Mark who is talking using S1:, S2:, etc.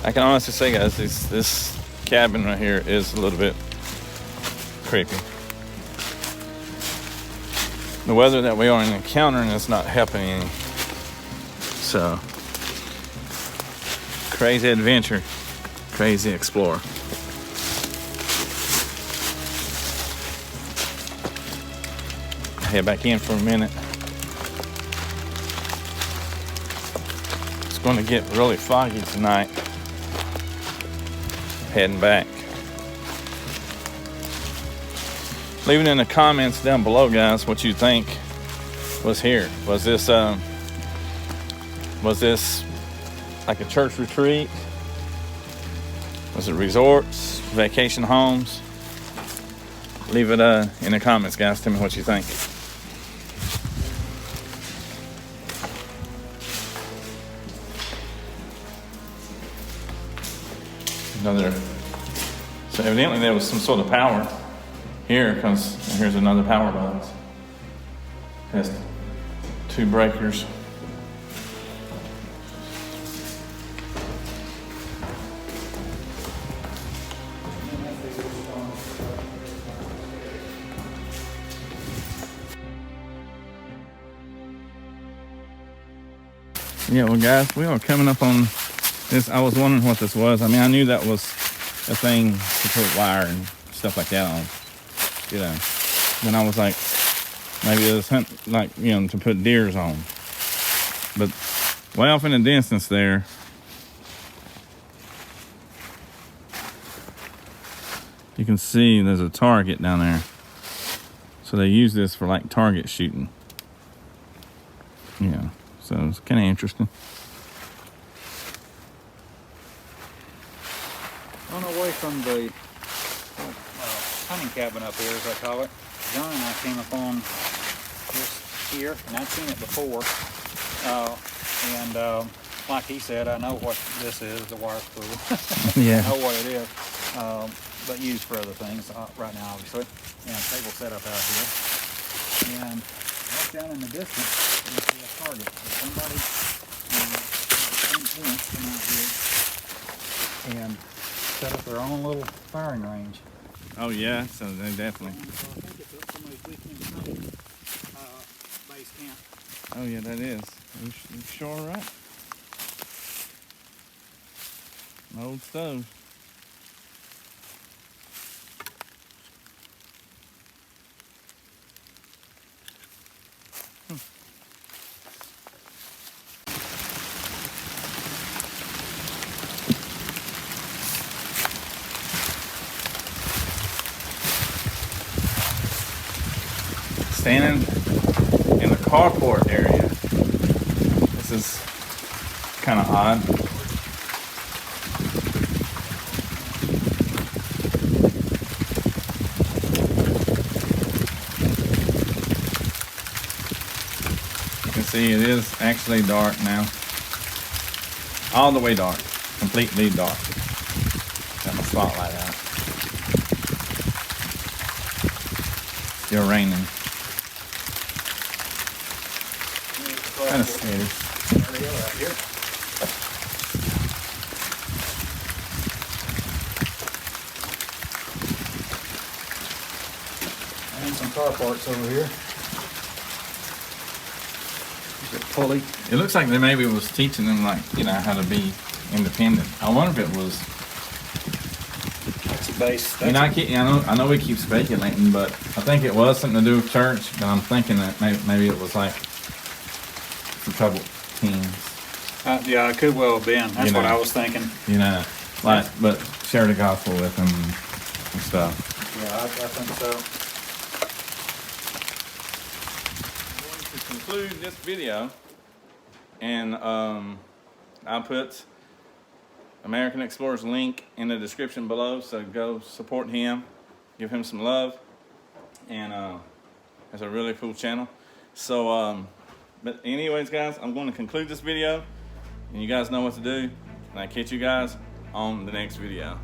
S1: I can honestly say, guys, this cabin right here is a little bit creepy. The weather that we are encountering is not helping any. So, crazy adventure, crazy explorer. Head back in for a minute. It's going to get really foggy tonight. Heading back. Leave it in the comments down below, guys, what you think was here. Was this like a church retreat? Was it resorts, vacation homes? Leave it in the comments, guys. Tell me what you think. So evidently there was some sort of power here, because here's another power box. Has 2 breakers. Yeah, well, guys, we are coming up on this. I was wondering what this was. I mean, I knew that was a thing to put wire and stuff like that on, you know. Then I was like, maybe it was like, you know, to put deers on. But way off in the distance there, you can see there's a target down there. So they use this for like target shooting. Yeah, so it's kind of interesting.
S2: On our way from the hunting cabin up here, as I call it, John and I came upon this here, and I'd seen it before. Like he said, I know what this is, the wire spool.
S1: Yeah.
S2: I know what it is, but used for other things right now, obviously. And table set up out here. And right down in the distance, you see a target. So somebody come out here and set up their own little firing range.
S1: Oh yeah, so they definitely.
S2: So I think it's somebody's weekend base camp.
S1: Oh yeah, that is. You sure right? An old stove. Standing in the carport area. This is kind of odd. You can see it is actually dark now. All the way dark. Completely dark. Got my spotlight out. Still raining. Kind of scary.
S2: There we go, right here. And some car parts over here. There's a pulley.
S1: It looks like they maybe was teaching them, like, you know, how to be independent. I wonder if it was.
S2: That's a base.
S1: I mean, I know we keep speculating, but I think it was something to do with church. But I'm thinking that maybe it was like for troubled teens.
S2: Yeah, it could well have been. That's what I was thinking.
S1: You know, like, but share the gospel with them and stuff.
S2: Yeah, I think so.
S1: I'm going to conclude this video, and I'll put American Explorer's link in the description below, so go support him, give him some love, and it's a really cool channel. So, but anyways, guys, I'm going to conclude this video, and you guys know what to do, and I'll catch you guys on the next video.